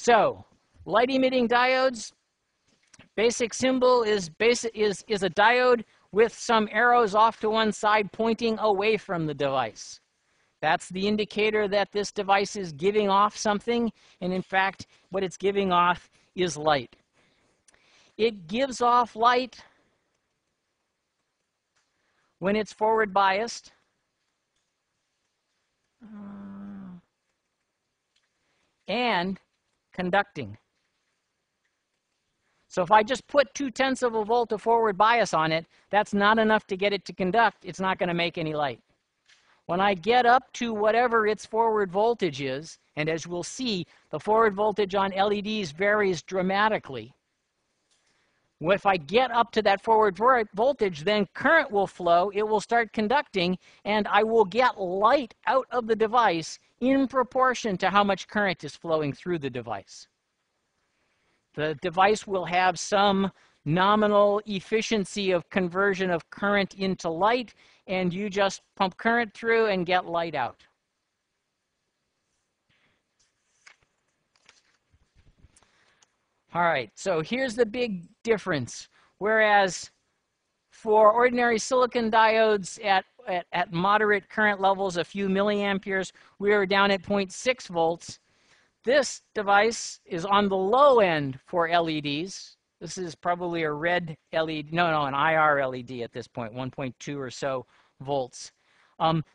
So, light-emitting diodes, basic symbol is a diode with some arrows off to one side pointing away from the device. That's the indicator that this device is giving off something, and in fact, what it's giving off is light. It gives off light when it's forward biased. And conducting. So if I just put 0.2 of a volt of forward bias on it, that's not enough to get it to conduct. It's not going to make any light. When I get up to whatever its forward voltage is, and as we'll see, the forward voltage on LEDs varies dramatically. If I get up to that forward voltage, then current will flow, it will start conducting, and I will get light out of the device in proportion to how much current is flowing through the device. The device will have some nominal efficiency of conversion of current into light, and you just pump current through and get light out. All right, so here's the big difference. Whereas for ordinary silicon diodes at moderate current levels, a few milliamperes, we are down at 0.6 volts. This device is on the low end for LEDs. This is probably a red LED, no, an IR LED at this point, 1.2 or so volts.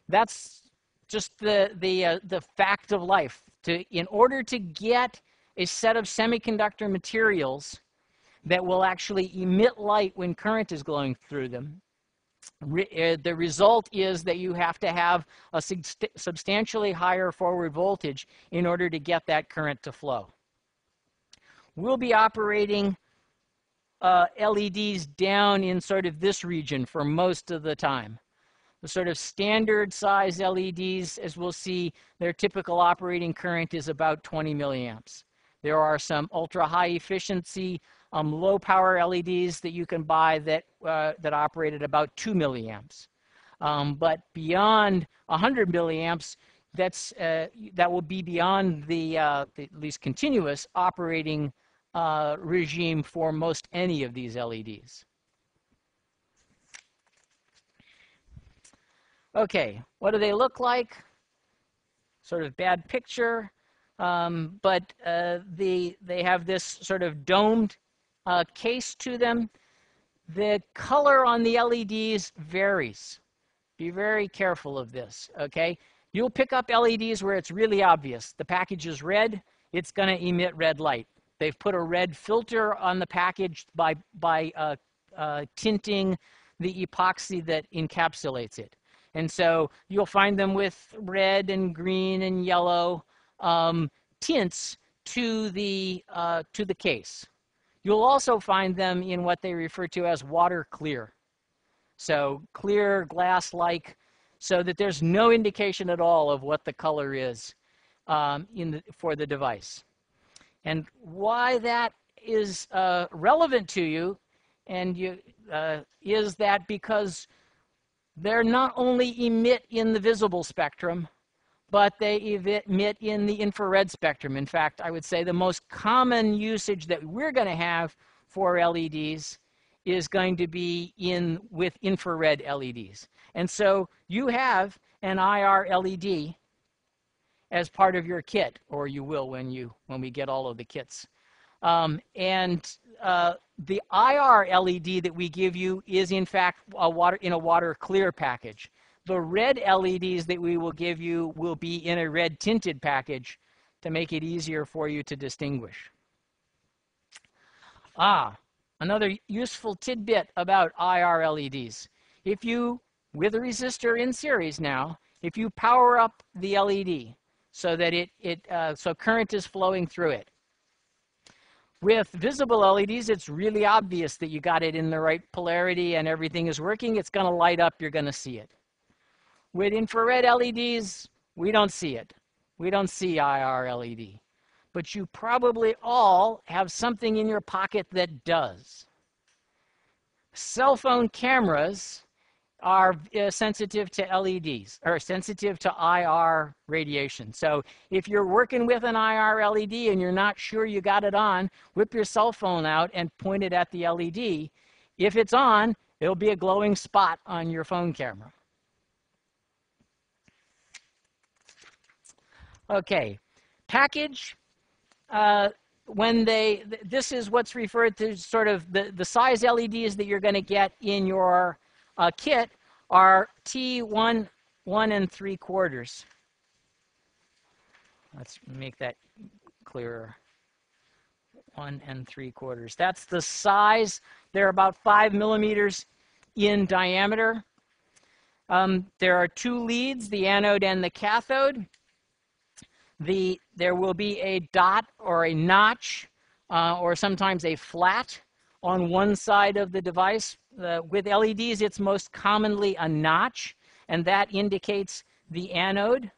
That's just the fact of life. In order to get a set of semiconductor materials that will actually emit light when current is going through them, the result is that you have to have a substantially higher forward voltage in order to get that current to flow. We'll be operating LEDs down in sort of this region for most of the time. The sort of standard size LEDs, as we'll see, their typical operating current is about 20 milliamps. There are some ultra-high efficiency, low-power LEDs that you can buy that operate at about 2 milliamps. But beyond 100 milliamps, that will be beyond the at least continuous operating regime for most any of these LEDs. Okay, what do they look like? Sort of bad picture. But they have this sort of domed case to them. The color on the LEDs varies. Be very careful of this, okay? You'll pick up LEDs where it's really obvious. The package is red, it's going to emit red light. They've put a red filter on the package by tinting the epoxy that encapsulates it. And so you'll find them with red and green and yellow tints to the case. You'll also find them in what they refer to as water clear. So clear, glass-like, so that there's no indication at all of what the color is for the device. And why that is relevant to you is that because they're not only emit in the visible spectrum, but they emit in the infrared spectrum. In fact, I would say the most common usage that we're going to have for LEDs is going to be with infrared LEDs. And so you have an IR LED as part of your kit, or you will when we get all of the kits. The IR LED that we give you is in fact in a water clear package. The red LEDs that we will give you will be in a red tinted package to make it easier for you to distinguish. Another useful tidbit about IR LEDs. If you, with a resistor in series now, if you power up the LED so that so current is flowing through it. With visible LEDs, it's really obvious that you got it in the right polarity and everything is working. It's going to light up. You're going to see it. With infrared LEDs, we don't see it. We don't see IR LED. But you probably all have something in your pocket that does. Cell phone cameras are sensitive to LEDs, or sensitive to IR radiation. So if you're working with an IR LED and you're not sure you got it on, whip your cell phone out and point it at the LED. If it's on, it'll be a glowing spot on your phone camera. Okay, package. This is what's referred to sort of the size LEDs that you're going to get in your kit are T1 1 3/4. Let's make that clearer. 1 3/4. That's the size. They're about 5 millimeters in diameter. There are two leads, the anode and the cathode. There will be a dot or a notch or sometimes a flat on one side of the device. With LEDs, it's most commonly a notch, and that indicates the anode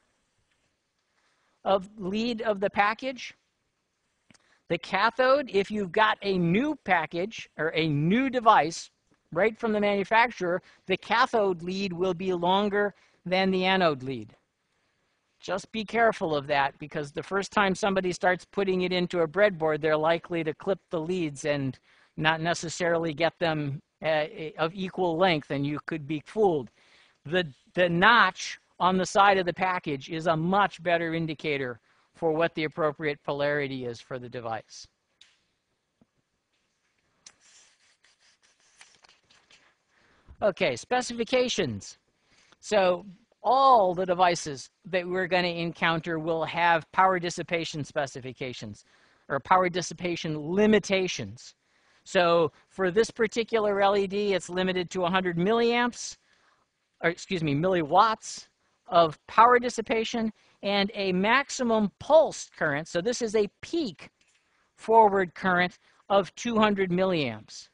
lead of the package. The cathode, if you've got a new package or a new device right from the manufacturer, the cathode lead will be longer than the anode lead. Just be careful of that, because the first time somebody starts putting it into a breadboard, they're likely to clip the leads and not necessarily get them of equal length, and you could be fooled. The notch on the side of the package is a much better indicator for what the appropriate polarity is for the device. Okay, specifications. So all the devices that we're going to encounter will have power dissipation specifications or power dissipation limitations. So for this particular LED, it's limited to 100 milliamps, or excuse me, milliwatts of power dissipation and a maximum pulse current. So this is a peak forward current of 200 milliamps.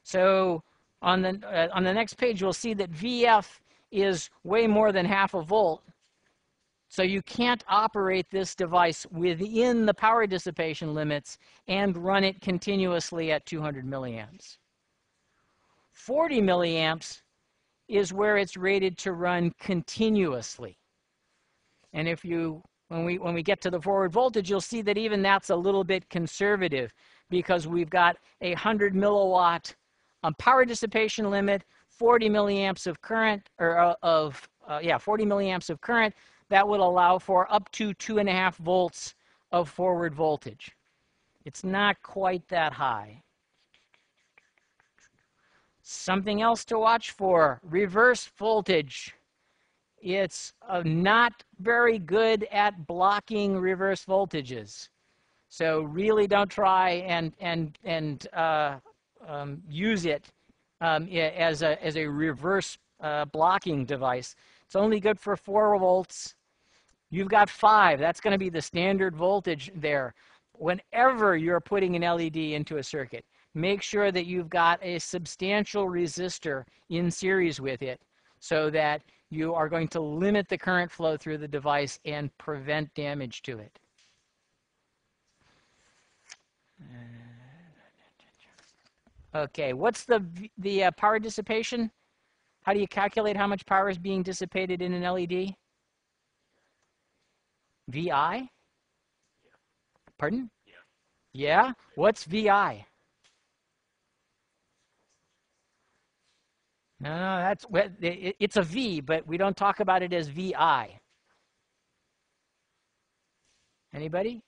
So on the next page, you'll see that VF is way more than half a volt. So you can't operate this device within the power dissipation limits and run it continuously at 200 milliamps. 40 milliamps is where it's rated to run continuously. And when we get to the forward voltage, you'll see that even that's a little bit conservative, because we've got a 100 milliwatt power dissipation limit, 40 milliamps of current, or 40 milliamps of current. That would allow for up to 2.5 volts of forward voltage. It's not quite that high. Something else to watch for, reverse voltage. It's not very good at blocking reverse voltages. So really don't try and use it as a reverse blocking device. It's only good for 4 volts. You've got 5. That's going to be the standard voltage there. Whenever you're putting an LED into a circuit, make sure that you've got a substantial resistor in series with it, so that you are going to limit the current flow through the device and prevent damage to it. Okay, what's the power dissipation? How do you calculate how much power is being dissipated in an LED? VI? Pardon? Yeah? What's VI? No, it's a V, but we don't talk about it as VI. Anybody?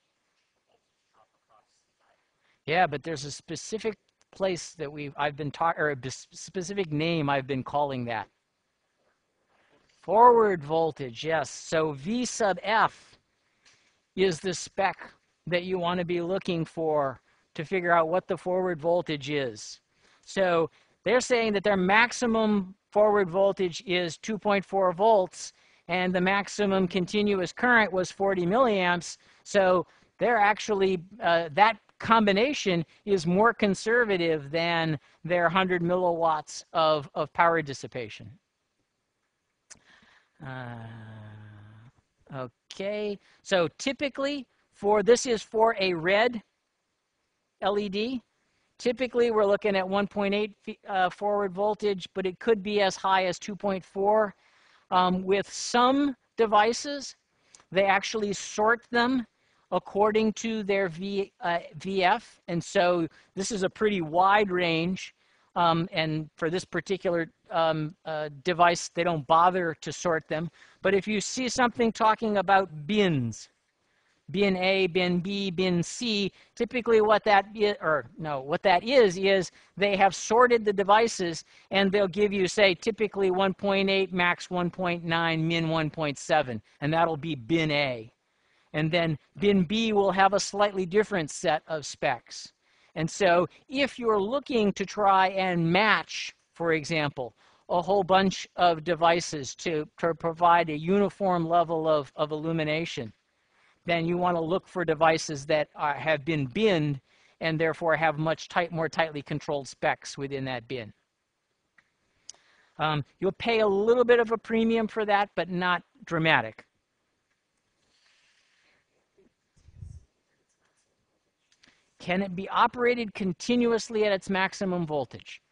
Yeah, but there's a specific place that I've been talking, or a specific name I've been calling that. Forward voltage, yes. So V sub F is the spec that you want to be looking for to figure out what the forward voltage is. So they're saying that their maximum forward voltage is 2.4 volts, and the maximum continuous current was 40 milliamps. So they're actually, that combination is more conservative than their 100 milliwatts of power dissipation. Okay, so typically this is for a red LED. Typically, we're looking at 1.8 forward voltage, but it could be as high as 2.4. With some devices, they actually sort them according to their VF, and so this is a pretty wide range. And for this particular device, they don't bother to sort them. But if you see something talking about bins, bin A, bin B, bin C, typically what that is they have sorted the devices, and they'll give you, say, typically 1.8, max 1.9, min 1.7, and that'll be bin A. And then bin B will have a slightly different set of specs. And so if you're looking to try and match, for example, a whole bunch of devices to provide a uniform level of illumination, then you want to look for devices that have been binned and therefore have much more tightly controlled specs within that bin. You'll pay a little bit of a premium for that, but not dramatic. Can it be operated continuously at its maximum voltage?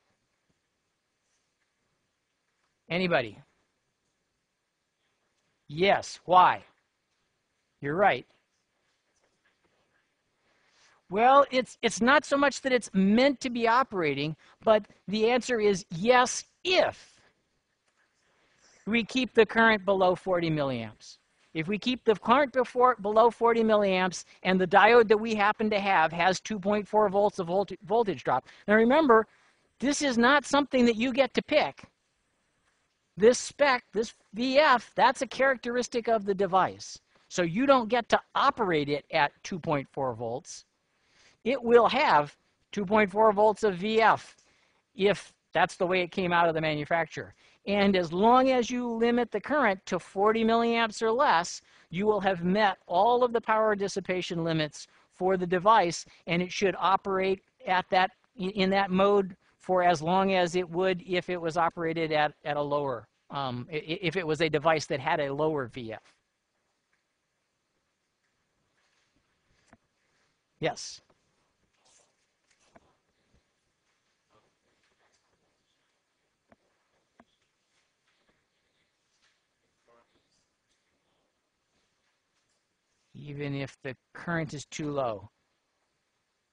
Anybody? Yes. Why? You're right. Well, it's not so much that it's meant to be operating, but the answer is yes if we keep the current below 40 milliamps. If we keep the current below 40 milliamps and the diode that we happen to have has 2.4 volts of voltage drop. Now remember, this is not something that you get to pick. This spec, this VF, that's a characteristic of the device. So you don't get to operate it at 2.4 volts. It will have 2.4 volts of VF if that's the way it came out of the manufacturer. And as long as you limit the current to 40 milliamps or less, you will have met all of the power dissipation limits for the device, and it should operate at that in that mode for as long as it would if it was operated at a lower, if it was a device that had a lower VF. Yes. Even if the current is too low.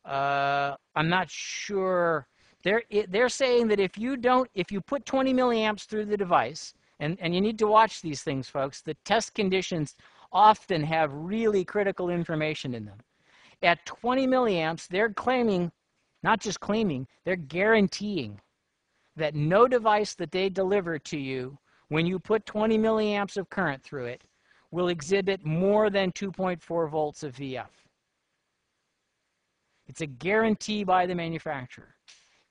I'm not sure. They're saying that if you put 20 milliamps through the device, and you need to watch these things, folks, the test conditions often have really critical information in them. At 20 milliamps, they're claiming, not just claiming, they're guaranteeing that no device that they deliver to you when you put 20 milliamps of current through it will exhibit more than 2.4 volts of VF. It's a guarantee by the manufacturer.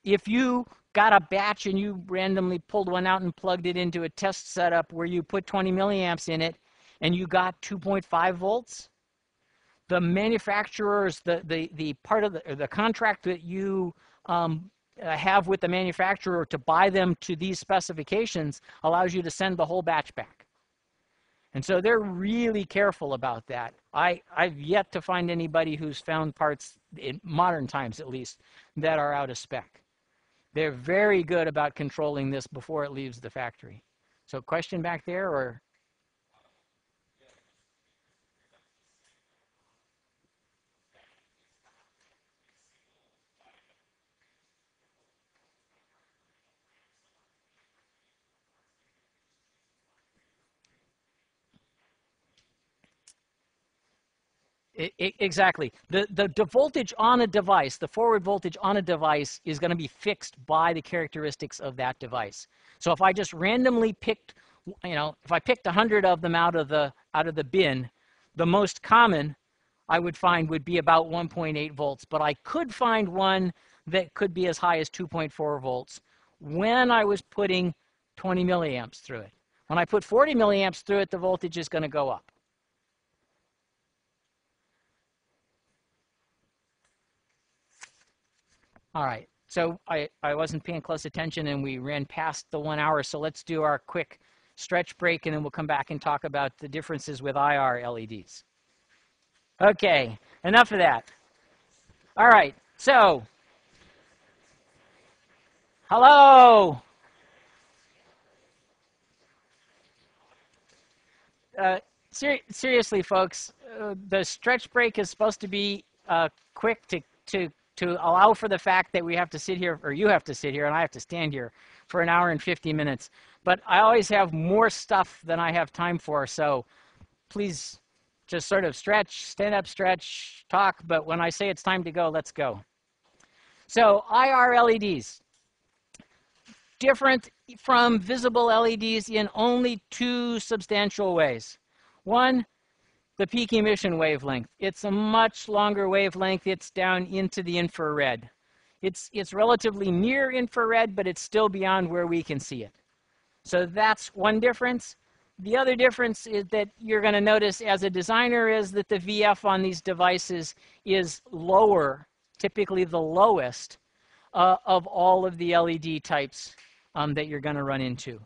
If you got a batch and you randomly pulled one out and plugged it into a test setup where you put 20 milliamps in it and you got 2.5 volts, the manufacturers, the part of the contract that you have with the manufacturer to buy them to these specifications allows you to send the whole batch back. And so they're really careful about that. I've yet to find anybody who's found parts, in modern times at least, that are out of spec. They're very good about controlling this before it leaves the factory. So question back there, or? Exactly. The voltage on a device, the forward voltage on a device is going to be fixed by the characteristics of that device. So if I just randomly picked, if I picked 100 of them out of the bin, the most common I would find would be about 1.8 volts, but I could find one that could be as high as 2.4 volts when I was putting 20 milliamps through it. When I put 40 milliamps through it, the voltage is going to go up. All right, so I wasn't paying close attention and we ran past the 1 hour, so let's do our quick stretch break and then we'll come back and talk about the differences with IR LEDs. Okay, enough of that. All right, so Hello. Uh, Seriously, folks, the stretch break is supposed to be quick to allow for the fact that we have to sit here, or you have to sit here, and I have to stand here for an hour and 50 minutes. But I always have more stuff than I have time for, so please just sort of stretch, stand up, stretch, talk. But when I say it's time to go, let's go. So IR LEDs. Different from visible LEDs in only two substantial ways. One, the peak emission wavelength. It's a much longer wavelength. It's down into the infrared. It's relatively near infrared, but it's still beyond where we can see it. So that's one difference. The other difference is that you're going to notice as a designer is that the VF on these devices is lower, typically the lowest of all of the LED types that you're going to run into.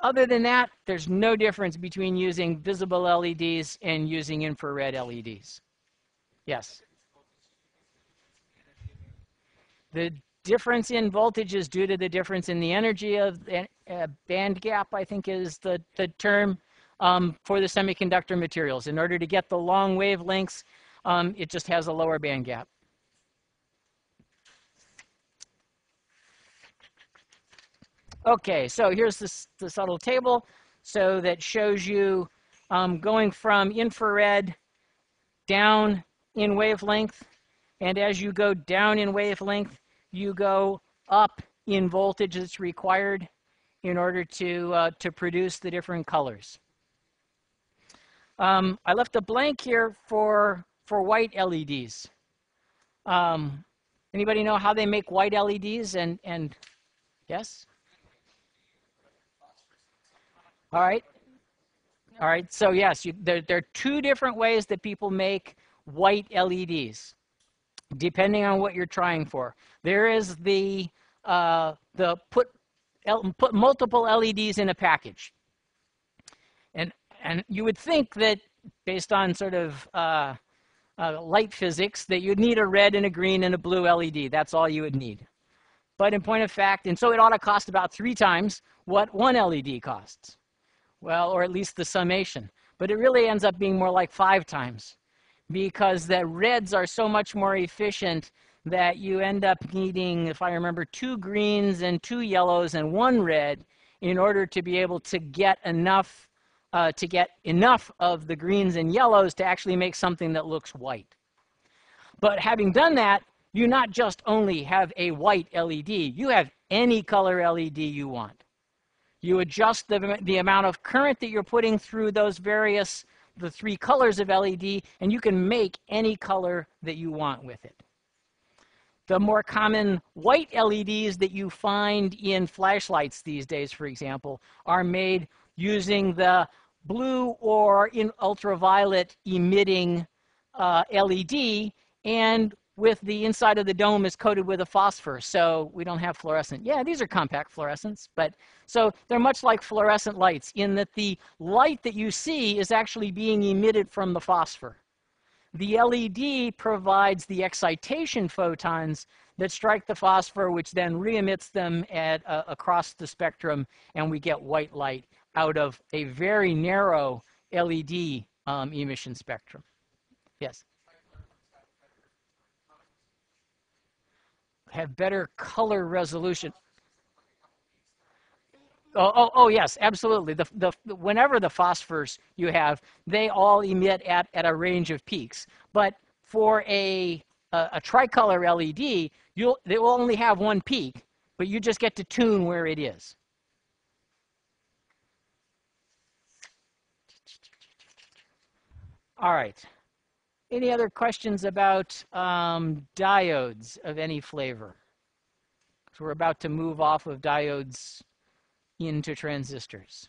Other than that, there's no difference between using visible LEDs and using infrared LEDs. Yes. The difference in voltage is due to the difference in the energy of band gap, I think is the term for the semiconductor materials. In order to get the long wavelengths, it just has a lower band gap. Okay, so here's the subtle table. So that shows you going from infrared down in wavelength. And as you go down in wavelength, you go up in voltage that's required in order to produce the different colors. I left a blank here for white LEDs. Anybody know how they make white LEDs? And yes? All right. All right. So yes, there are two different ways that people make white LEDs, depending on what you're trying for. There is the put multiple LEDs in a package, and you would think that based on sort of light physics that you'd need a red and a green and a blue LED. That's all you would need. But in point of fact, and so it ought to cost about 3 times what one LED costs. Well, or at least the summation. But it really ends up being more like 5 times because the reds are so much more efficient that you end up needing, if I remember, 2 greens and 2 yellows and 1 red in order to be able to get enough of the greens and yellows to actually make something that looks white. But having done that, you not just only have a white LED, you have any color LED you want. You adjust the amount of current that you're putting through those the 3 colors of LED, and you can make any color that you want with it. The more common white LEDs that you find in flashlights these days, for example, are made using the blue or in ultraviolet emitting LED, and with the inside of the dome is coated with a phosphor, so we don't have fluorescent. Yeah, these are compact fluorescents, but so they're much like fluorescent lights in that the light that you see is actually being emitted from the phosphor. The LED provides the excitation photons that strike the phosphor, which then re-emits them across the spectrum, and we get white light out of a very narrow LED emission spectrum. Yes? Have better color resolution. Oh yes, absolutely. Whenever the phosphors you have, they all emit at a range of peaks. But for a tricolor LED, they will only have 1 peak, but you just get to tune where it is. All right. Any other questions about diodes of any flavor? So we're about to move off of diodes into transistors.